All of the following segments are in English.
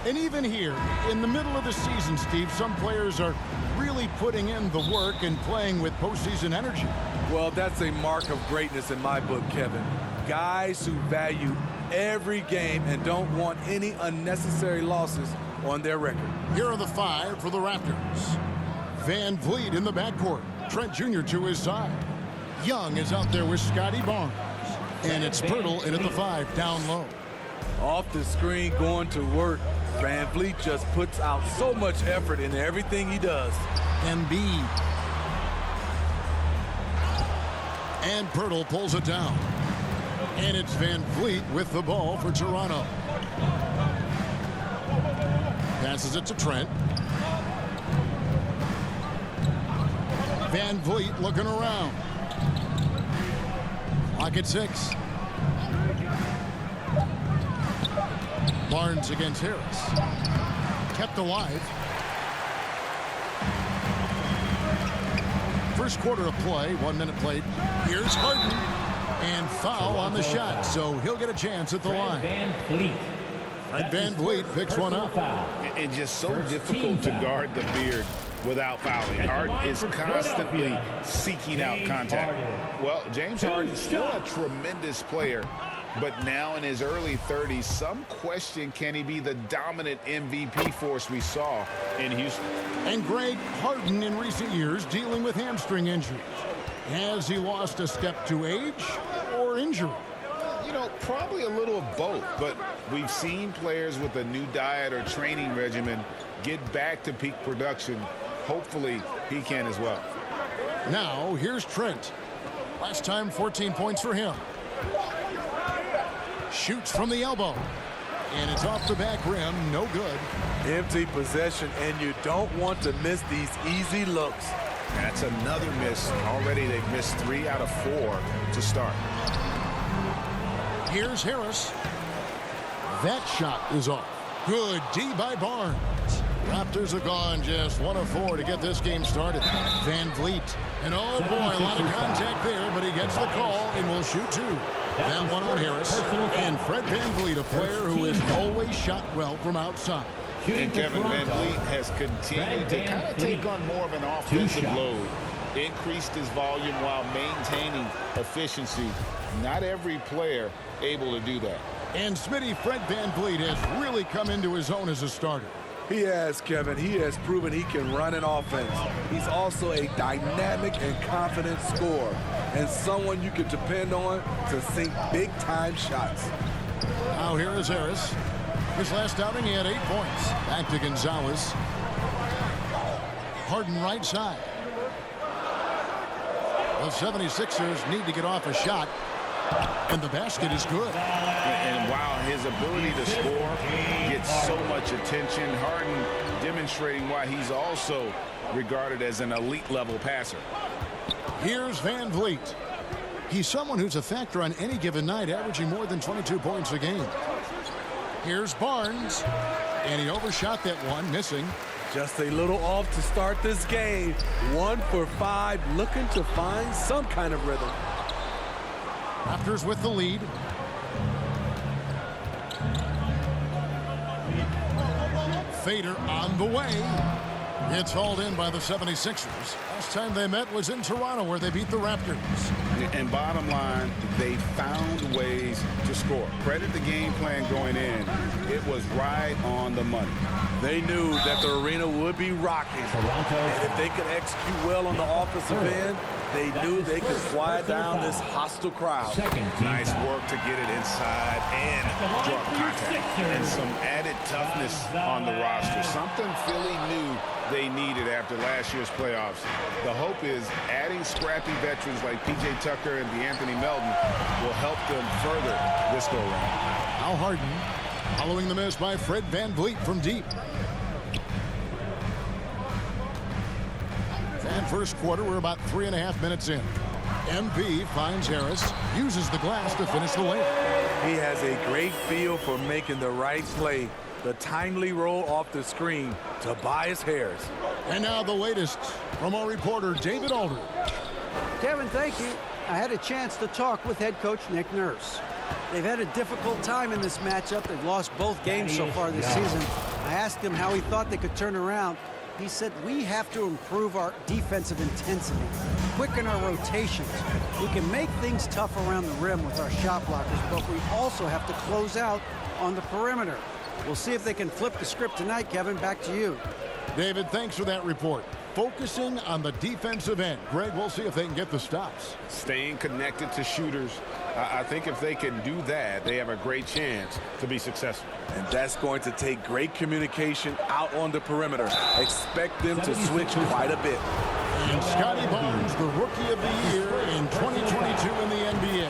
And even here, in the middle of the season, Steve, some players are really putting in the work and playing with postseason energy. Well, that's a mark of greatness in my book, Kevin. Guys who value every game and don't want any unnecessary losses on their record. Here are the 5 for the Raptors. Van Vliet in the backcourt. Trent Jr. to his side. Young is out there with Scotty Barnes. And it's Pirtle in at the 5, down low. Off the screen, going to work. Van Vliet just puts out so much effort in everything he does. Embiid. And Pirtle pulls it down. And it's Van Vliet with the ball for Toronto. Passes it to Trent. Van Vliet looking around. Clock at 6. Barnes against Harris. Kept alive. First quarter of play, 1 minute played. Here's Harden. And foul on the shot, so he'll get a chance at the line. Van Vliet picks one up. And just so difficult to guard the beard without fouling. Harden is constantly seeking out contact. Well, James Harden is still a tremendous player, but now in his early 30s, some question, can he be the dominant MVP force we saw in Houston? And Greg, Harden in recent years dealing with hamstring injuries. Has he lost a step to age or injury? You know, probably a little of both, but we've seen players with a new diet or training regimen get back to peak production. Hopefully, he can as well. Now, here's Trent. Last time, 14 points for him. Shoots from the elbow. And it's off the back rim, no good. Empty possession, and you don't want to miss these easy looks. That's another miss. Already they've missed 3 out of 4 to start. Here's Harris. That shot is off. Good D by Barnes. Raptors have gone just 1 of 4 to get this game started. Van Vliet. And oh boy, a lot of contact there, but he gets the call and will shoot 2. That one on Harris. And Fred Van Vliet, a player who has always shot well from outside. And Kevin Van Vliet has continued to kind of take on more of an offensive load. Increased his volume while maintaining efficiency. Not every player able to do that. And Smitty, Fred Van Vliet has really come into his own as a starter. He has, Kevin. He has proven he can run an offense. He's also a dynamic and confident scorer, and someone you can depend on to sink big-time shots. Now here is Harris. His last outing, he had 8 points. Back to Gonzalez. Harden right side. The 76ers need to get off a shot, and the basket is good. And while his ability to score gets so much attention, Harden demonstrating why he's also regarded as an elite-level passer. Here's Van Vliet. He's someone who's a factor on any given night, averaging more than 22 points a game. Here's Barnes, and he overshot that one, missing. Just a little off to start this game. 1 for 5, looking to find some kind of rhythm. Raptors with the lead. Fader on the way. It's hauled in by the 76ers. Last time they met was in Toronto, where they beat the Raptors. And bottom line, they found ways to score. Credit the game plan going in. It was right on the money. They knew that the arena would be rocking. And if they could execute well on the offensive end, they knew they could quiet down this hostile crowd. Nice work to get it inside and draw contact. And some added toughness on the roster. Something Philly knew they needed after last year's playoffs. The hope is adding scrappy veterans like P.J. Tucker and DeAnthony Melton will help them further this go-around. Now Harden, following the miss by Fred Van Vliet from deep. And first quarter, we're about 3.5 minutes in. MP finds Harris, uses the glass to finish the layup. He has a great feel for making the right play. The timely roll off the screen, Tobias Harris. And now the latest from our reporter, David Aldridge. Kevin, thank you. I had a chance to talk with head coach Nick Nurse. They've had a difficult time in this matchup. They've lost both games so far this season. I asked him how he thought they could turn around. He said, we have to improve our defensive intensity, quicken our rotations. We can make things tough around the rim with our shot blockers, but we also have to close out on the perimeter. We'll see if they can flip the script tonight, Kevin. Back to you. David, thanks for that report. Focusing on the defensive end. Greg, we'll see if they can get the stops. Staying connected to shooters. I think if they can do that, they have a great chance to be successful. And that's going to take great communication out on the perimeter. Expect them to switch quite a bit. And Scotty Barnes, the Rookie of the Year in 2022 in the NBA.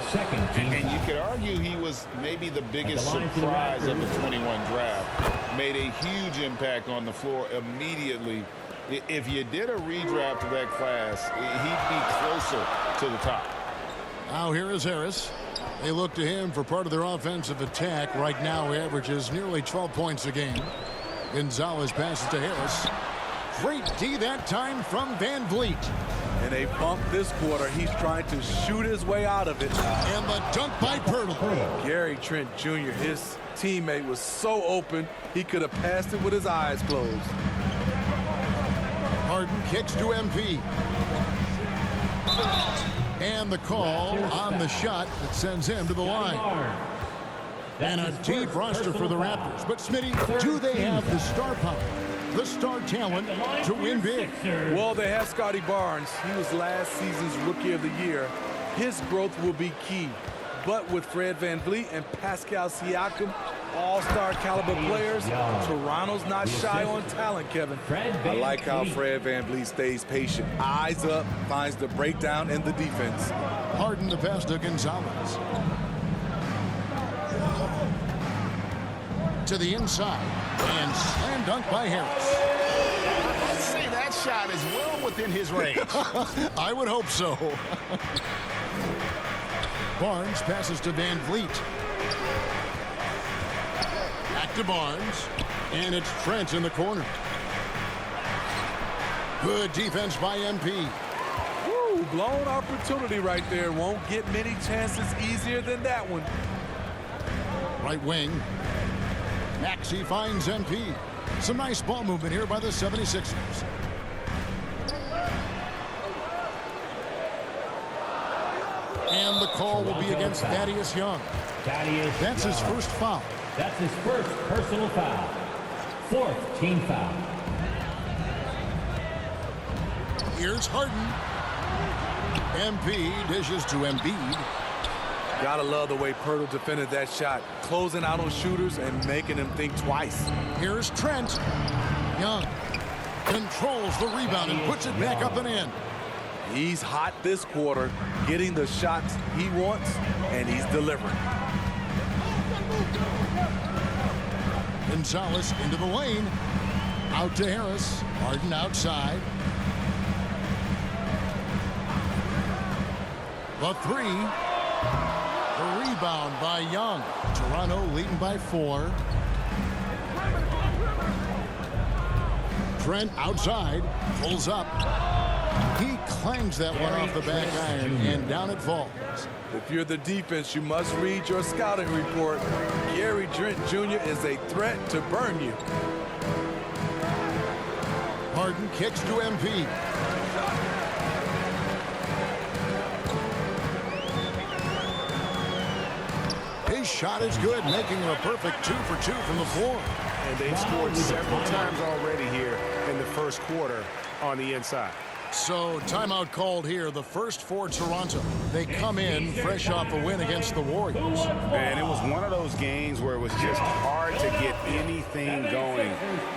And you could argue he was maybe the biggest surprise of the 21 draft. Made a huge impact on the floor immediately. If you did a redraft of that class, he'd be closer to the top. Now here is Harris. They look to him for part of their offensive attack. Right now he averages nearly 12 points a game. Gonzalez passes to Harris. Great D that time from Van Vliet. And they bump this quarter. He's trying to shoot his way out of it. And the dunk by Poeltl. Gary Trent Jr., his teammate, was so open, he could have passed it with his eyes closed. Harden kicks to MP. And the call on the shot that sends him to the line. And a deep roster for the Raptors. But, Smitty, do they have the star power, the star talent to win big? Well, they have Scotty Barnes. He was last season's Rookie of the Year. His growth will be key. But with Fred VanVleet and Pascal Siakam, all-star caliber players, Toronto's not shy on talent, Kevin. I like how Fred VanVleet stays patient. Eyes up, finds the breakdown in the defense. Harden the pass to Gonzalez. To the inside. And slam dunk by Harris. I'd say that shot is well within his range. I would hope so. Barnes passes to Van Vliet. Back to Barnes. And it's Trent in the corner. Good defense by MP. Woo, blown opportunity right there. Won't get many chances easier than that one. Right wing. Maxey finds MP. Some nice ball movement here by the 76ers. And the call will be against Thaddeus Young. That's his first foul. That's his first personal foul. Fourth team foul. Here's Harden. MP dishes to Embiid. Gotta love the way Poeltl defended that shot. Closing out on shooters and making them think twice. Here's Trent. Young controls the rebound and puts it back up and in. He's hot this quarter, getting the shots he wants, and he's delivering. Gonzalez into the lane. Out to Harris. Harden outside. The three. The rebound by Young. Toronto leading by 4. Trent outside. Pulls up. He clangs that one off the back iron, and down it falls. If you're the defense, you must read your scouting report. Gary Trent Jr. is a threat to burn you. Harden kicks to MP. His shot is good, making it a perfect 2 for 2 from the floor. And they've scored several times already here in the first quarter on the inside. So timeout called here, the first for Toronto. They come in fresh off a win against the Warriors. And it was one of those games where it was just hard to get anything going.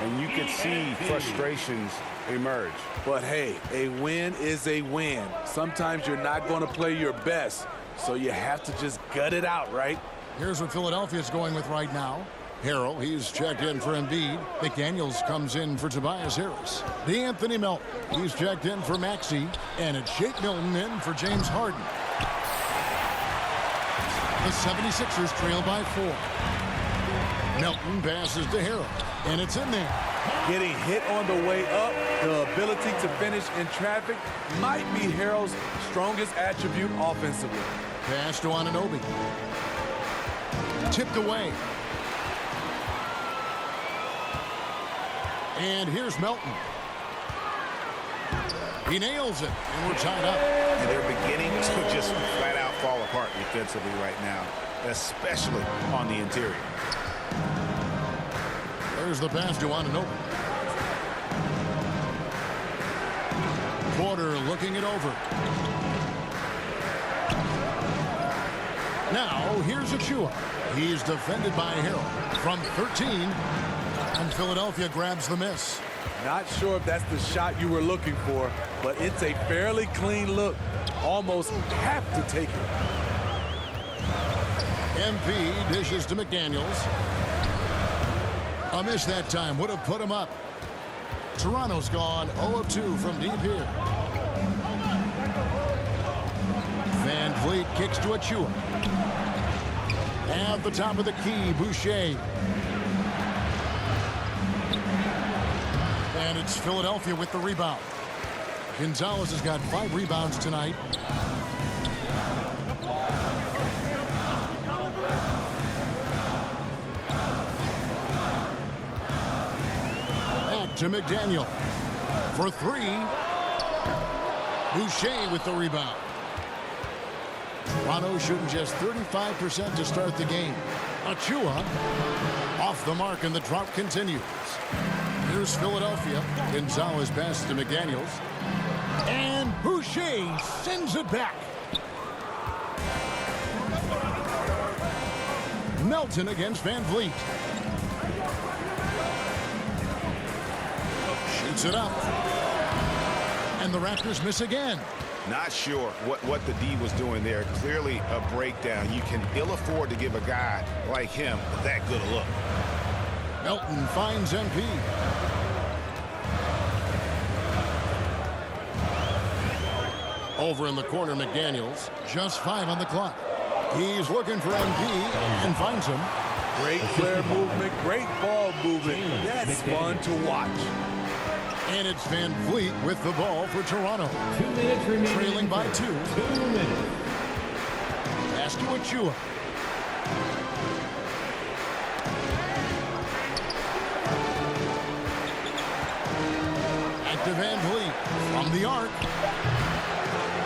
And you could see frustrations emerge. But hey, a win is a win. Sometimes you're not going to play your best, so you have to just gut it out, right? Here's what Philadelphia's going with right now. Harrell, he's checked in for Embiid. McDaniels comes in for Tobias Harris. DeAnthony Melton, he's checked in for Maxey. And it's Shake Milton in for James Harden. The 76ers trail by 4. Melton passes to Harrell. And it's in there. Getting hit on the way up, the ability to finish in traffic might be Harrell's strongest attribute offensively. Pass to Anunoby. Tipped away. And here's Melton. He nails it, and we're tied up. And they're beginning to just flat out fall apart defensively right now, especially on the interior. There's the pass to Anunoby. Porter looking it over. Now, here's Achua. He's defended by Harrell from 13, and Philadelphia grabs the miss. Not sure if that's the shot you were looking for, but it's a fairly clean look. Almost have to take it. MP dishes to McDaniels. A miss that time would have put him up. Toronto's gone 0 of 2 from deep here. Van Vliet kicks to Achua. At the top of the key, Boucher. And it's Philadelphia with the rebound. Gonzalez has got 5 rebounds tonight. Back to McDaniel for 3. Boucher with the rebound. Toronto shooting just 35% to start the game. Achua off the mark, and the drought continues. Here's Philadelphia. Gonzalez passes to McDaniels. And Boucher sends it back. Melton against Van Vliet. Shoots it up. And the Raptors miss again. Not sure what the D was doing there. Clearly a breakdown. You can ill afford to give a guy like him that good a look. Melton finds MP. Over in the corner, McDaniels. Just 5 on the clock. He's looking for MP and finds him. Great player movement, great ball movement. That's fun to watch. And it's Van Vliet with the ball for Toronto. 2 minutes remaining. Trailing by 2. 2 minutes. Pass to Achua. Back to Van Vliet from the arc.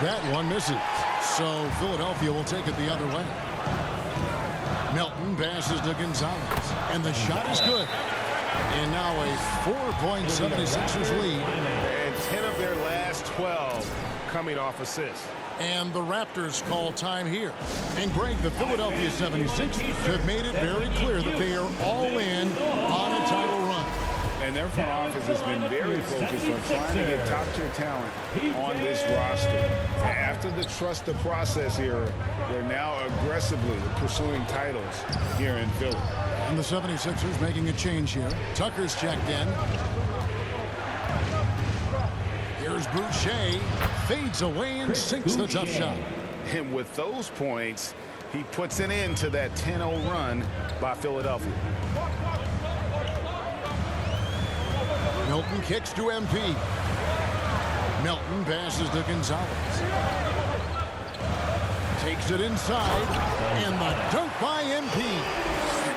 That one misses. So Philadelphia will take it the other way. Melton passes to Gonzalez. And the shot is good. And now a 4-point 76ers lead. And 10 of their last 12 coming off assists. And the Raptors call time here. And Greg, the Philadelphia 76ers have made it very clear that they are all in on a title run. And their front office has been very focused on trying to get top-tier talent on this roster. After the trust the process era, they're now aggressively pursuing titles here in Philly. And the 76ers making a change here. Tucker's checked in. Here's Boucher. Fades away and sinks the tough shot. And with those points, he puts an end to that 10-0 run by Philadelphia. Melton kicks to MP. Melton passes to Gonzalez. Takes it inside. And the dunk by MP.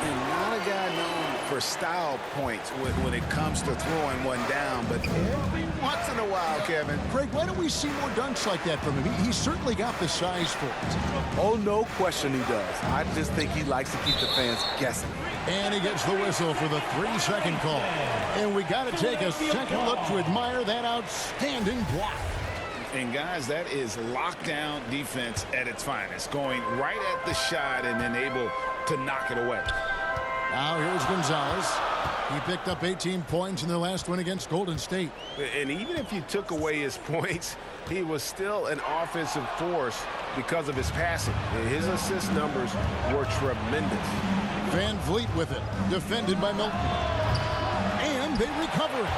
And not a guy known for style points when it comes to throwing one down, but every once in a while, Kevin. Greg, why don't we see more dunks like that from him? He's certainly got the size for it. Oh, no question he does. I just think he likes to keep the fans guessing. And he gets the whistle for the 3-second call. And we got to take a second look to admire that outstanding block. And guys, that is lockdown defense at its finest, going right at the shot and then able to knock it away. Now here's Gonzalez. He picked up 18 points in their last win against Golden State. And even if you took away his points, he was still an offensive force because of his passing. His assist numbers were tremendous. Van Vliet with it, defended by Melton. And they recover it.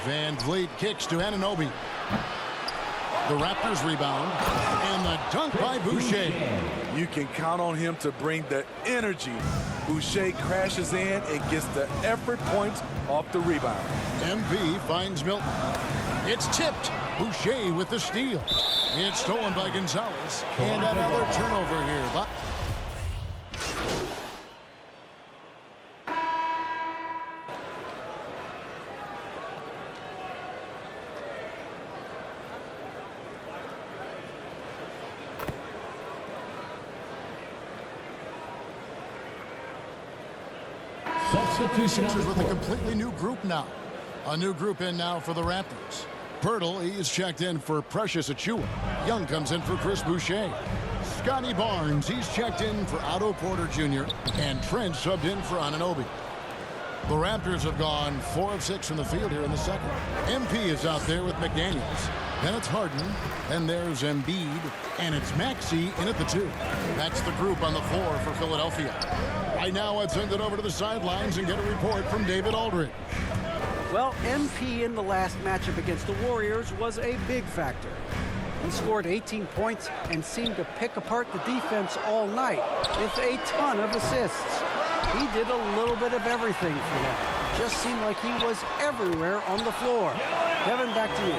Van Vliet kicks to Anunoby. The Raptors rebound. And the dunk by Boucher. You can count on him to bring the energy. Boucher crashes in and gets the effort points off the rebound. MP finds Milton. It's tipped. Boucher with the steal. It's stolen by Gonzalez. And another turnover here. But Sixers with a completely new group now. A new group in now for the Raptors. Pirtle, he is checked in for Precious Achiuwa. Young comes in for Chris Boucher. Scotty Barnes, he's checked in for Otto Porter Jr. And Trent subbed in for Anunoby. The Raptors have gone 4 of 6 from the field here in the second. MP is out there with McDaniels. Then it's Harden. Then there's Embiid. And it's Maxey in at the 2. That's the group on the floor for Philadelphia. Right now, I'd send it over to the sidelines and get a report from David Aldridge. Well, MP in the last matchup against the Warriors was a big factor. He scored 18 points and seemed to pick apart the defense all night with a ton of assists. He did a little bit of everything for them. Just seemed like he was everywhere on the floor. Kevin, back to you.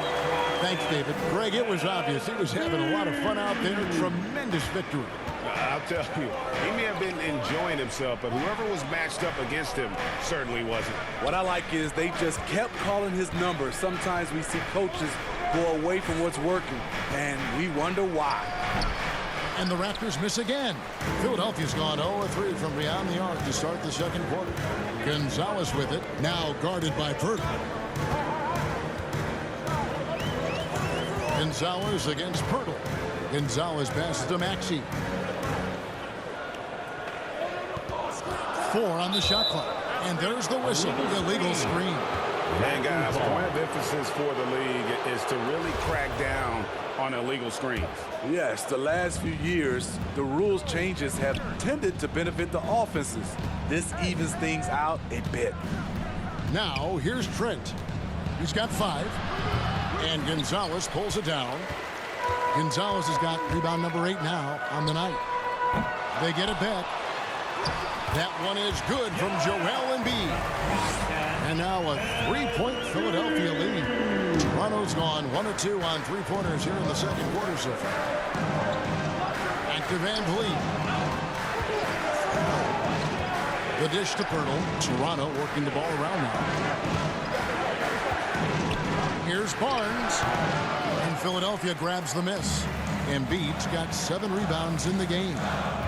Thanks, David. Greg, it was obvious he was having a lot of fun out there. Tremendous victory. I'll tell you, he may have been enjoying himself, but whoever was matched up against him certainly wasn't. What I like is they just kept calling his number. Sometimes we see coaches go away from what's working, and we wonder why. And the Raptors miss again. Philadelphia's gone 0-3 from beyond the arc to start the second quarter. Gonzalez with it, now guarded by Pirtle. Gonzalez against Pirtle. Gonzalez passes to Maxey. 4 on the shot clock. And there's the whistle. Illegal screen. And guys, point of emphasis for the league is to really crack down on illegal screens. Yes, the last few years, the rules changes have tended to benefit the offenses. This evens things out a bit. Now, here's Trent. He's got 5. And Gonzalez pulls it down. Gonzalez has got rebound number 8 now on the night. They get it back. That one is good from Joel Embiid. And now a 3-point Philadelphia lead. Toronto's gone 1 of 2 on 3-pointers here in the second quarter so far. Back to Van Vliet. The dish to Pirtle. Toronto working the ball around now. Here's Barnes. And Philadelphia grabs the miss. Embiid's got 7 rebounds in the game.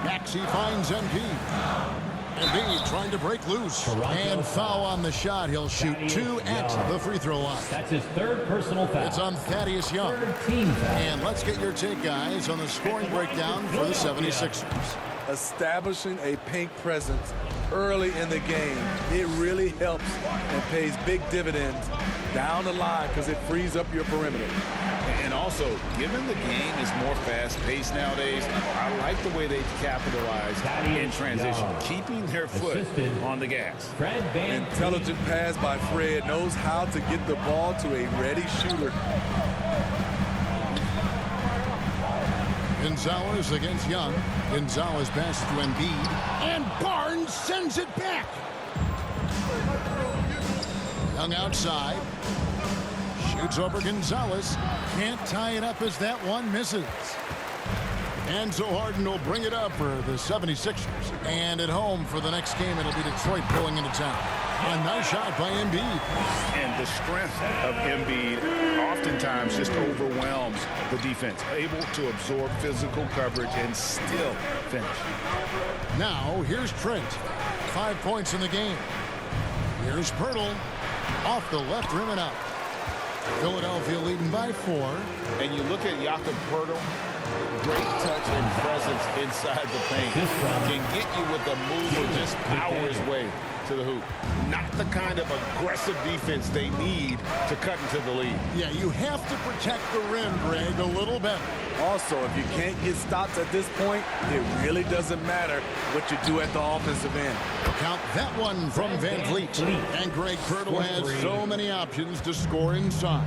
Maxey finds Embiid. Embiid trying to break loose. And foul on the shot. He'll shoot 2 at the free throw line. That's his 3rd personal foul. It's on Thaddeus Young. And let's get your take, guys, on the scoring breakdown for the 76ers. Establishing a paint presence early in the game, it really helps and pays big dividends down the line because it frees up your perimeter. And also, given the game is more fast-paced nowadays, I like the way they capitalize in transition, keeping their foot on the gas. Intelligent pass by Fred, knows how to get the ball to a ready shooter. Gonzalez against Young. Gonzalez passes to Embiid. And Barnes sends it back. Young outside. Shoots over Gonzalez. Can't tie it up as that one misses. And so Harden will bring it up for the 76ers. And at home for the next game, it'll be Detroit going into town. A nice shot by Embiid. And the strength of Embiid oftentimes just overwhelms the defense. Able to absorb physical coverage and still finish. Now, here's Trent. 5 points in the game. Here's Pirtle. Off the left rim and out. Philadelphia leading by 4. And you look at Jakob Pirtle, great touch and presence inside the paint. Can get you with a move or just power his way to the hoop. Not the kind of aggressive defense they need to cut into the lead. Yeah, you have to protect the rim, Greg, a little better. Also, if you can't get stops at this point, it really doesn't matter what you do at the offensive end. Count that one from Van Vliet. And Greg Pirtle has so many options to score inside.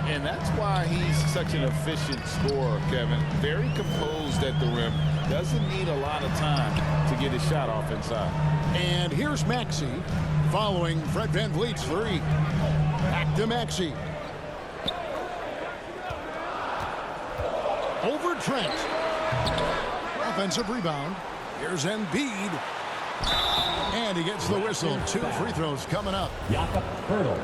And that's why he's such an efficient scorer, Kevin. Very composed at the rim. Doesn't need a lot of time to get his shot off inside. And here's Maxey following Fred Van Vliet's 3. Back to Maxey. over Trent. Offensive rebound. Here's Embiid. And he gets the whistle. 2 free throws coming up. Jakob Poeltl.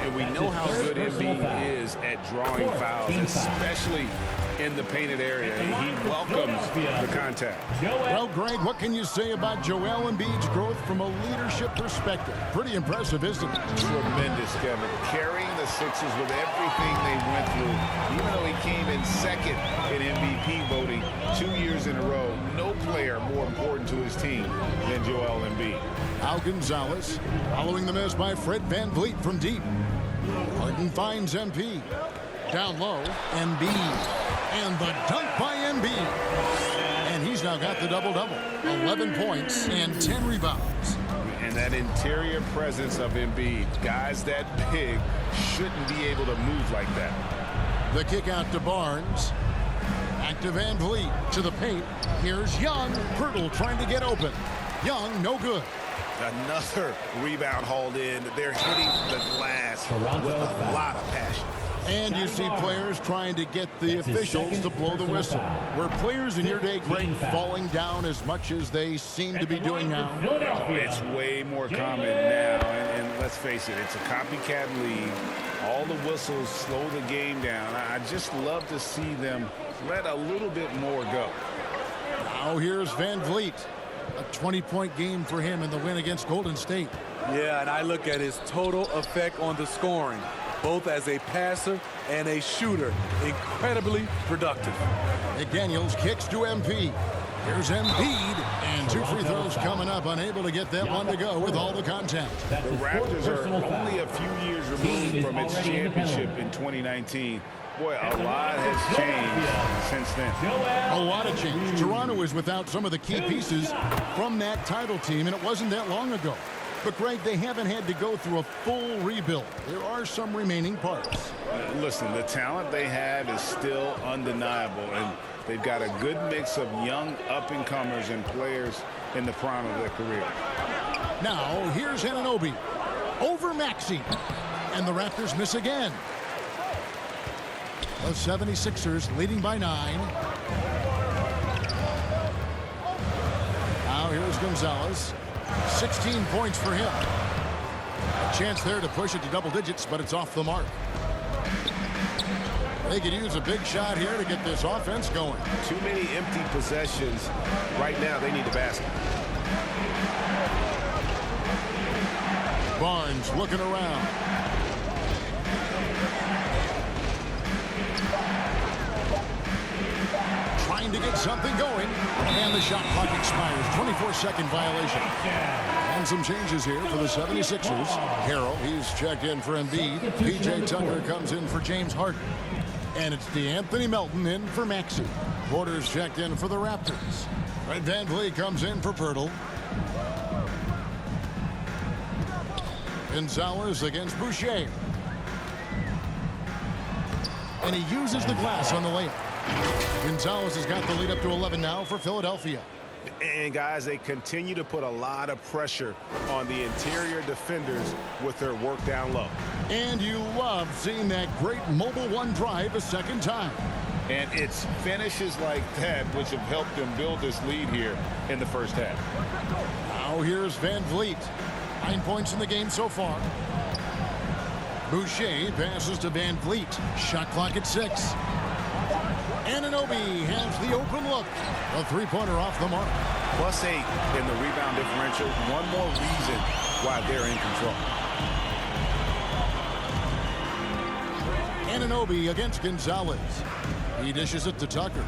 And we know how good Embiid is at drawing fouls, especially in the painted area. He welcomes the contact. Well, Greg, what can you say about Joel Embiid's growth from a leadership perspective? Pretty impressive, isn't it? Tremendous, Kevin. Carrying the Sixers with everything they went through. Even though he came in second in MVP voting 2 years in a row, no player more important to his team than Joel Embiid. Al Gonzalez following the miss by Fred VanVleet from deep. Harden finds MP. Down low, Embiid. And the dunk by Embiid. And he's now got the double-double. 11 points and 10 rebounds. And that interior presence of Embiid, guys that big shouldn't be able to move like that. The kick out to Barnes. Back to VanVleet to the paint. Here's Young. Poeltl trying to get open. Young, no good. Another rebound hauled in. They're hitting the glass with a lot of passion. And you see players trying to get the officials to blow the whistle. Were players in your day, Greg, falling down as much as they seem to be doing now? It's way more common now. And let's face it, it's a copycat league. All the whistles slow the game down. I just love to see them let a little bit more go. Now here's VanVleet. A 20-point game for him in the win against Golden State. Yeah, and I look at his total effect on the scoring, both as a passer and a shooter. Incredibly productive. McDaniels kicks to MP. Here's Embiid, and 2 free throws coming up, unable to get that one to go with all the contact. The Raptors are only a few years removed from its championship in 2019. Boy, a lot has changed since then. A lot of change. Toronto is without some of the key pieces from that title team, and it wasn't that long ago. But, Greg, they haven't had to go through a full rebuild. There are some remaining parts. Listen, the talent they have is still undeniable, and they've got a good mix of young up-and-comers and players in the prime of their career. Now, here's Anunoby over Maxey, and the Raptors miss again. The 76ers leading by 9. Now here's Gonzalez. 16 points for him. A chance there to push it to double digits, but it's off the mark. They could use a big shot here to get this offense going. Too many empty possessions. Right now, they need a basket. Barnes looking around. Trying to get something going. And the shot clock expires. 24-second violation. And some changes here for the 76ers. Harrell, he's checked in for Embiid. P.J. Tucker comes in for James Harden. And it's DeAnthony Melton in for Maxey. Porter's checked in for the Raptors. Fred VanVleet comes in for Poeltl. Gonzalez against Boucher. And he uses the glass on the layup. Gonzalez has got the lead up to 11 now for Philadelphia. And, guys, they continue to put a lot of pressure on the interior defenders with their work down low. And you love seeing that great mobile one drive a second time. And it's finishes like that which have helped them build this lead here in the first half. Now here's VanVleet. 9 points in the game so far. Boucher passes to VanVleet. Shot clock at 6. Anunoby has the open look. A three-pointer off the mark. +8 in the rebound differential. One more reason why they're in control. Anunoby against Gonzalez. He dishes it to Tucker.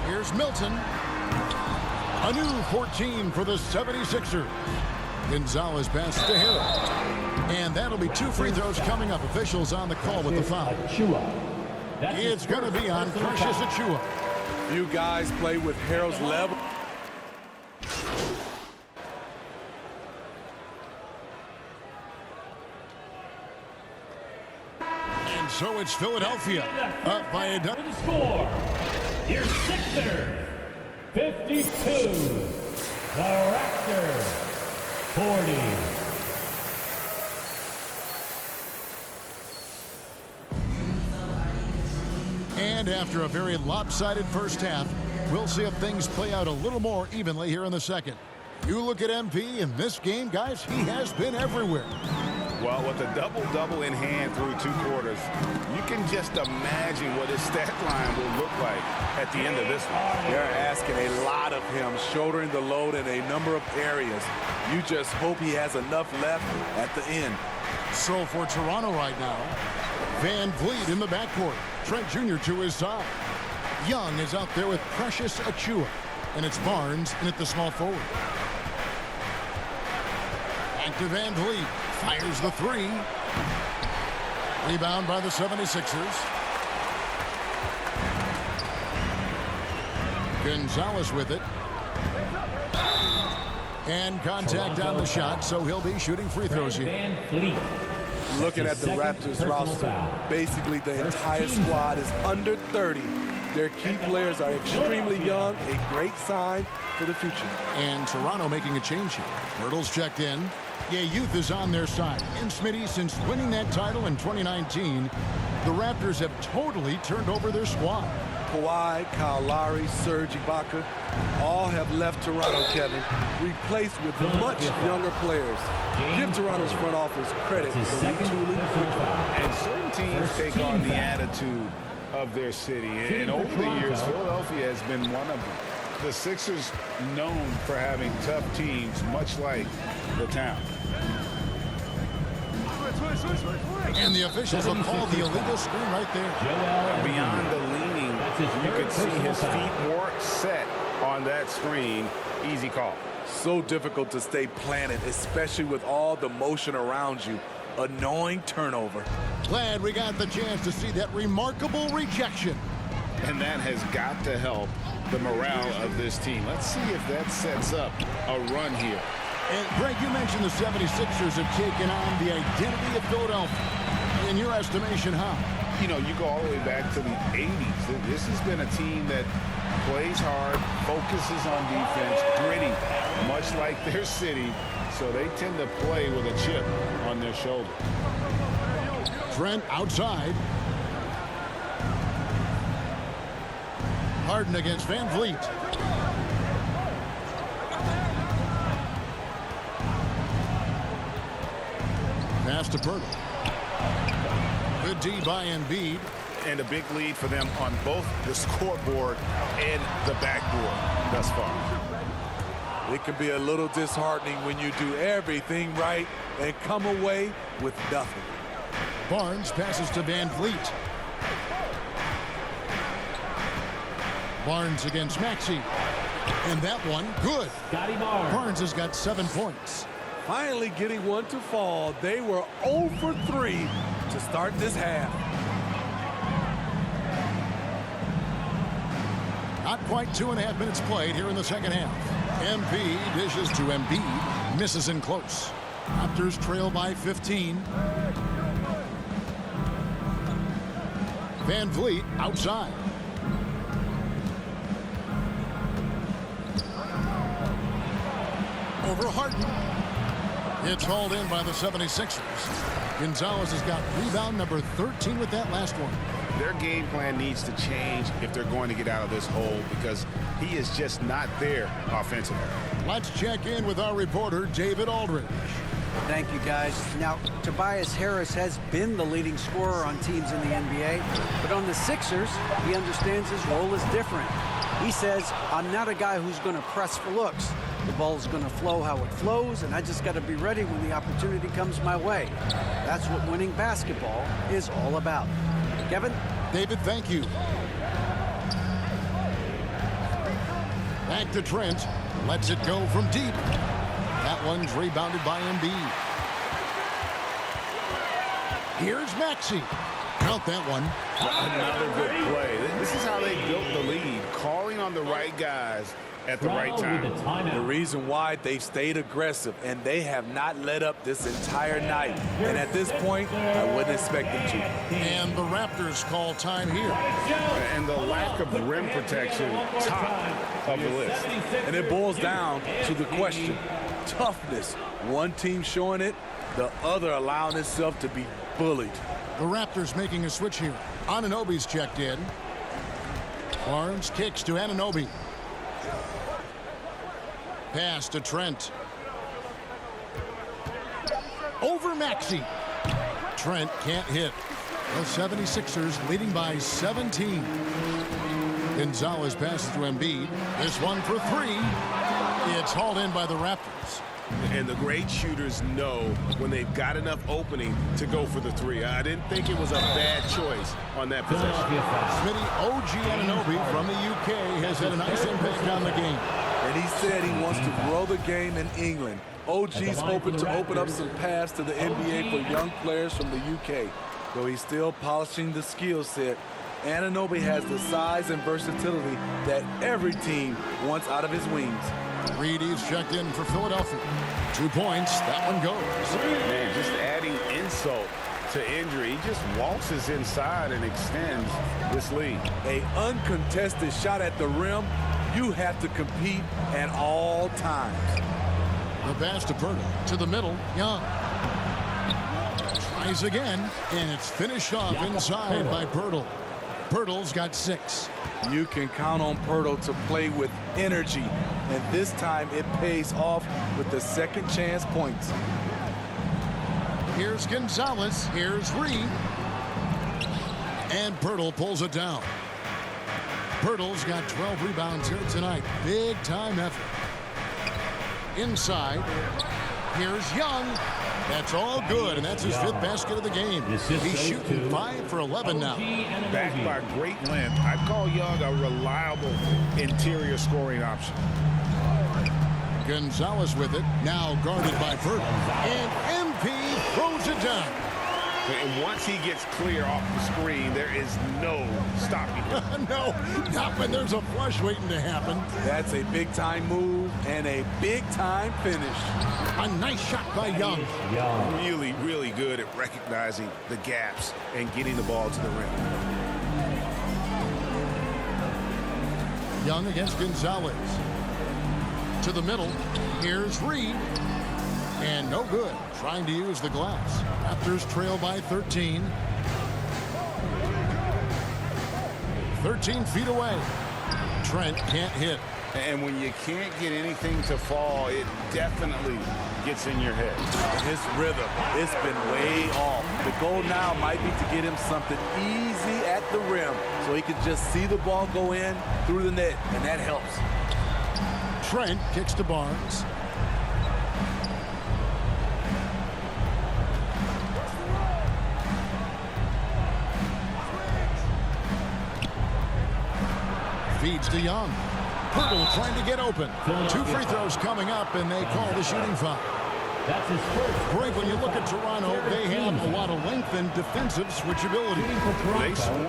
Here's Milton. A new 14 for the 76ers. Gonzalez passes to Harrell. And that'll be 2 free throws coming up. Officials on the call with the foul. It's going to be on Precious Achiuwa. You guys play with Harrell's level. And so it's Philadelphia up by a double. Score. Your Sixers 52. The Raptors 40. And And after a very lopsided first half, we'll see if things play out a little more evenly here in the second. You look at MP in this game, guys, he has been everywhere. Well, with a double-double in hand through 2 quarters, you can just imagine what his stat line will look like at the end of this one. They're asking a lot of him, shouldering the load in a number of areas. You just hope he has enough left at the end. So for Toronto right now, Van Vliet in the backcourt. Trent Jr. to his side. Young is out there with Precious Achiuwa. And it's Barnes in at the small forward. Back to Van Vliet. Fires the 3. Rebound by the 76ers. Gonzalez with it. And contact on the shot, so he'll be shooting free throws here. Looking at the Raptors roster, basically the entire squad is under 30. Their key players are extremely young, a great sign for the future. And Toronto making a change here. Hurdle's checked in. Yeah, youth is on their side. And Smitty, since winning that title in 2019, the Raptors have totally turned over their squad. Kawhi, Kyle Lowry, Serge Ibaka, all have left Toronto, Kevin, replaced with much younger players. Give Toronto's front office credit for retooling quickly. And certain teams take on the attitude of their city. And over the years, Philadelphia has been one of them. The Sixers known for having tough teams, much like the town. And the officials will call the illegal screen right there. Beyond the leaning, you could see his feet more set on that screen. Easy call. So difficult to stay planted, especially with all the motion around you. Annoying turnover. Glad we got the chance to see that remarkable rejection. And that has got to help the morale of this team. Let's see if that sets up a run here. And Greg, you mentioned the 76ers have taken on the identity of Philadelphia. In your estimation, how? You know, you go all the way back to the 80s. This has been a team that plays hard, focuses on defense, gritty, much like their city. So they tend to play with a chip on their shoulder. Trent outside. Harden against Van Vliet. Pass to Pirtle. Good D by Embiid. And a big lead for them on both the scoreboard and the backboard thus far. It can be a little disheartening when you do everything right and come away with nothing. Barnes passes to Van Vliet. Barnes against Maxey. And that one, good. Barnes has got 7 points. Finally getting one to fall. They were 0 for 3 to start this half. Not quite 2.5 minutes played here in the second half. MP dishes to Embiid. Misses in close. Raptors trail by 15. Van Vliet outside. Over Harden. It's hauled in by the 76ers. Gonzalez has got rebound number 13 with that last one. Their game plan needs to change if they're going to get out of this hole because he is just not there offensively. Let's check in with our reporter, David Aldridge. Thank you, guys. Now, Tobias Harris has been the leading scorer on teams in the NBA, but on the Sixers, he understands his role is different. He says, I'm not a guy who's going to press for looks. The ball's going to flow how it flows, and I just got to be ready when the opportunity comes my way. That's what winning basketball is all about. Kevin? David, thank you. Back to Trent. Lets it go from deep. That one's rebounded by Embiid. Here's Maxey. Count that one. Another good play. This is how they built the lead, calling on the right guys at the right time. The reason why they've stayed aggressive, and they have not let up this entire night. And at this point, I wouldn't expect them to. And the Raptors call time here. And the lack of rim protection, top of the list. And it boils down to the question. Toughness. One team showing it, the other allowing itself to be bullied. The Raptors making a switch here. Anunoby's checked in. Barnes kicks to Anunoby. Pass to Trent. Over Maxey. Trent can't hit. The 76ers leading by 17. Gonzalez passes to Embiid. This one for three. It's hauled in by the Raptors. And the great shooters know when they've got enough opening to go for the three. I didn't think it was a bad choice on that possession. Smitty OG Anunoby from the UK has had a nice impact on the game. And he said he wants to grow the game in England. OG's hoping to open up some paths to the NBA for young players from the UK. Though he's still polishing the skill set, Anunoby has the size and versatility that every team wants out of his wings. Reed is checked in for Philadelphia. 2 points. That one goes. Man, just adding insult to injury. He just waltzes inside and extends this lead. An uncontested shot at the rim, you have to compete at all times. The pass to Pirtle. To the middle. Young. Tries again. And it's finished off inside by Pirtle. Pirtle's got 6. You can count on Pirtle to play with energy. And this time it pays off with the second chance points. Here's Gonzalez. Here's Reed. And Pirtle pulls it down. Pirtle's got 12 rebounds here tonight. Big time effort. Inside. Here's Young. That's all good, and that's his 5th basket of the game. He's shooting 5 for 11 now. Backed by great length, I call Young a reliable interior scoring option. Gonzalez with it, now guarded by Pirtle. And MP throws it down. And once he gets clear off the screen, there is no stopping him. No, not when there's a flush waiting to happen. That's a big-time move and a big-time finish. A nice shot by Young. Really, really good at recognizing the gaps and getting the ball to the rim. Young against Gonzalez. To the middle. Here's Reed. And no good. Trying to use the glass. Raptors trail by 13. 13 feet away. Trent can't hit. And when you can't get anything to fall, it definitely gets in your head. His rhythm, it's been way off. The goal now might be to get him something easy at the rim so he can just see the ball go in through the net, and that helps. Trent kicks to Barnes. Feeds to Young. Pirtle trying to get open. 2 free throws coming up, and they call the shooting foul. That's his first. Greg, when you look at Toronto, they have a lot of length and defensive switchability. They swarm.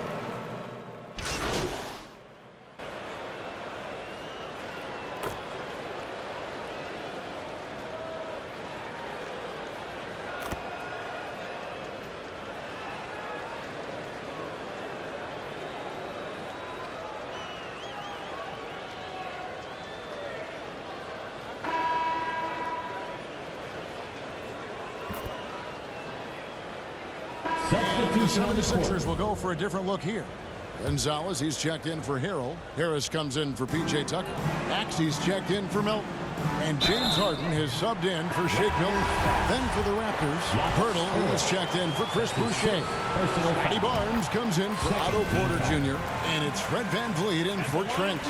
The 76ers will go for a different look here. Gonzalez, he's checked in for Harrell. Harris comes in for P.J. Tucker. Maxey's checked in for Milton. And James Harden has subbed in for Shake Milton. Then for the Raptors, Pirtle is checked in for Chris Boucher. Scotty Barnes comes in for Otto Porter Jr. And it's Fred VanVleet in for Trent.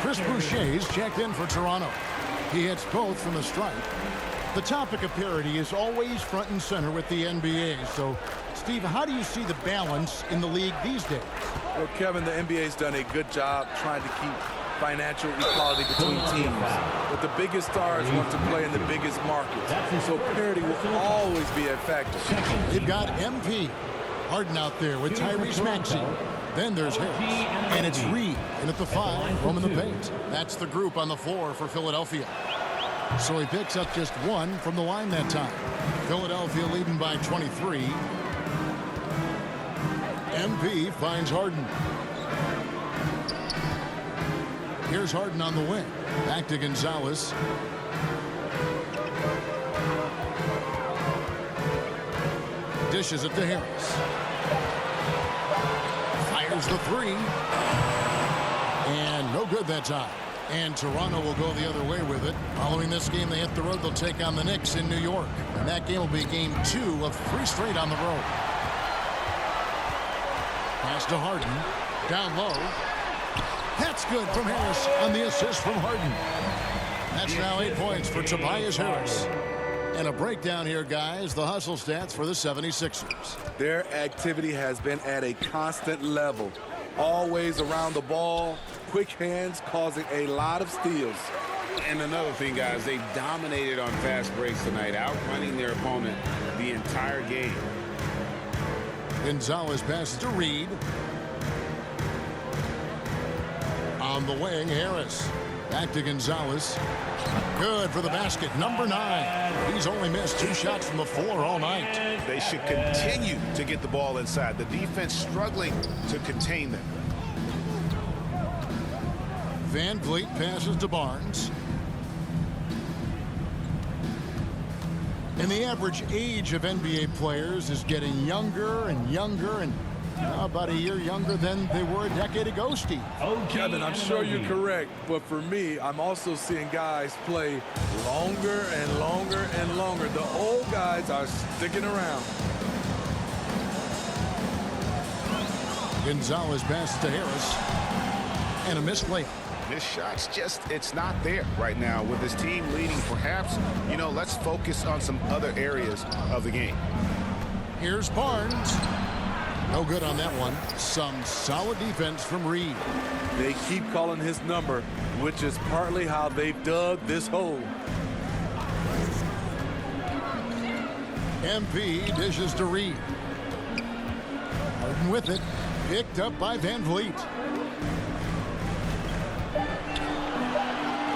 Chris Boucher's checked in for Toronto. He hits both from the stripe. The topic of parity is always front and center with the NBA. So, Steve, how do you see the balance in the league these days? Well, Kevin, the NBA's done a good job trying to keep financial equality between teams. But the biggest stars want to play in the biggest markets. So parity will always be a factor. They've got MP. Harden out there with Tyrese Maxey. Then there's Harris. And it's Reed. And at the 5, roaming the paint. That's the group on the floor for Philadelphia. So he picks up just 1 from the line that time. Philadelphia leading by 23. MP finds Harden. Here's Harden on the wing. Back to Gonzalez. Dishes it to Harris. Fires the 3. And no good that time. And Toronto will go the other way with it. Following this game, they hit the road. They'll take on the Knicks in New York. And that game will be game 2 of 3 straight on the road. Pass to Harden. Down low. That's good from Harris on the assist from Harden. That's now 8 points for Tobias Harris. And a breakdown here, guys. The hustle stats for the 76ers. Their activity has been at a constant level. Always around the ball. Quick hands causing a lot of steals. And another thing, guys, they've dominated on fast breaks tonight, outrunning their opponent the entire game. Gonzalez passes to Reed. On the wing, Harris. Back to Gonzalez. Good for the basket. Number 9. He's only missed 2 shots from the floor all night. They should continue to get the ball inside. The defense struggling to contain them. Van Vliet passes to Barnes. And the average age of NBA players is getting younger and younger, and about a year younger than they were a decade ago, Steve. Kevin, I'm sure you're correct, but for me, I'm also seeing guys play longer and longer and longer. The old guys are sticking around. Gonzalez passes to Harris. And a missed layup. This shot's just, it's not there right now. With his team leading, perhaps, let's focus on some other areas of the game. Here's Barnes. No good on that one. Some solid defense from Reed. They keep calling his number, which is partly how they've dug this hole. MP dishes to Reed. Harden with it. Picked up by Van Vliet.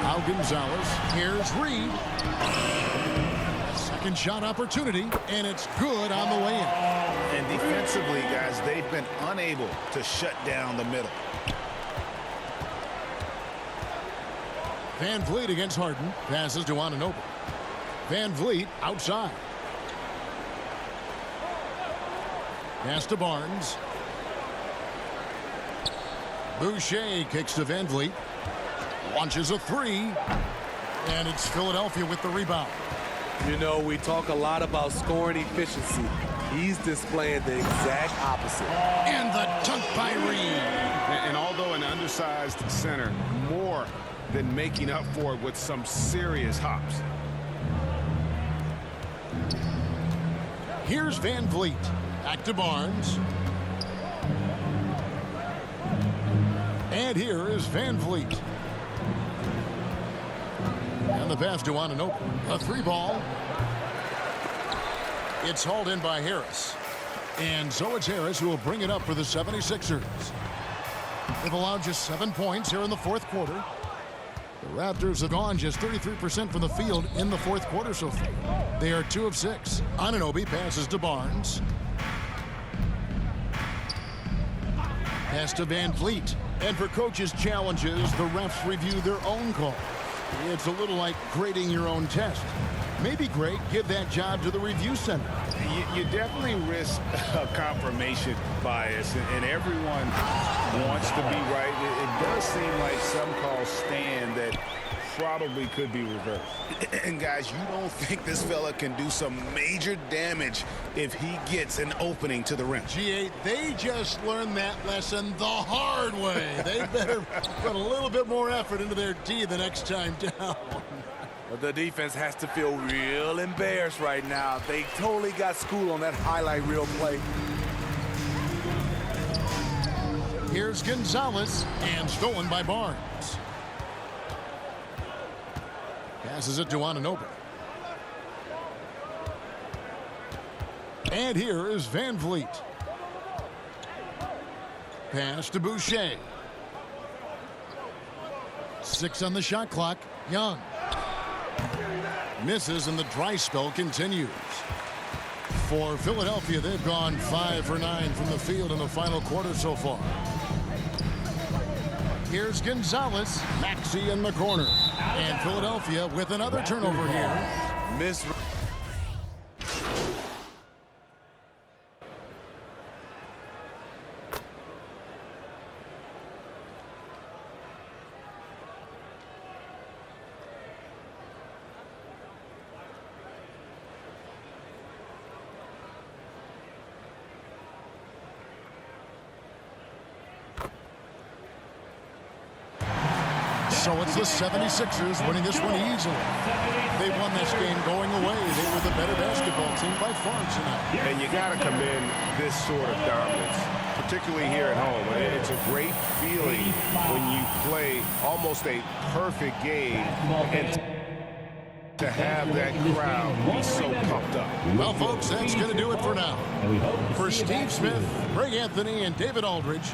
Now Gonzalez. Here's Reed. Second shot opportunity, and it's good on the way in. And defensively, guys, they've been unable to shut down the middle. Van Vliet against Harden. Passes to Anunoby. Van Vliet outside. Pass to Barnes. Boucher kicks to Van Vliet. Launches a 3. And it's Philadelphia with the rebound. We talk a lot about scoring efficiency. He's displaying the exact opposite. And the dunk by Reed. And although an undersized center, more than making up for it with some serious hops. Here's Van Vliet. Back to Barnes. And here is Van Vliet. And the pass to Anunoby. A 3-ball. It's hauled in by Harris. And so it's Harris who will bring it up for the 76ers. They've allowed just 7 points here in the fourth quarter. The Raptors have gone just 33% from the field in the fourth quarter so far. They are 2 of 6. Anunoby passes to Barnes. Pass to Van Vliet. And for coaches' challenges, the refs review their own call. It's a little like grading your own test. Maybe great, give that job to the review center. You definitely risk a confirmation bias, and everyone wants to be right. It does seem like some calls stand that probably could be reversed. And guys, you don't think this fella can do some major damage if he gets an opening to the rim. G8, they just learned that lesson the hard way. They better put a little bit more effort into their D the next time down. The defense has to feel real embarrassed right now. They totally got schooled on that highlight reel play. Here's Gonzalez, and stolen by Barnes. Passes it to Anunoby. And here is Van Vliet. Pass to Boucher. 6 on the shot clock. Young. Misses, and the dry spell continues. For Philadelphia, they've gone 5 for 9 from the field in the final quarter so far. Here's Gonzalez, Maxey in the corner. And Philadelphia with another turnover here. So it's the 76ers winning this one easily. They won this game going away. They were the better basketball team by far tonight. And you got to commend this sort of dominance, particularly here at home. It's a great feeling when you play almost a perfect game and to have that crowd be so pumped up. Well, folks, that's going to do it for now. For Steve Smith, Greg Anthony, and David Aldridge,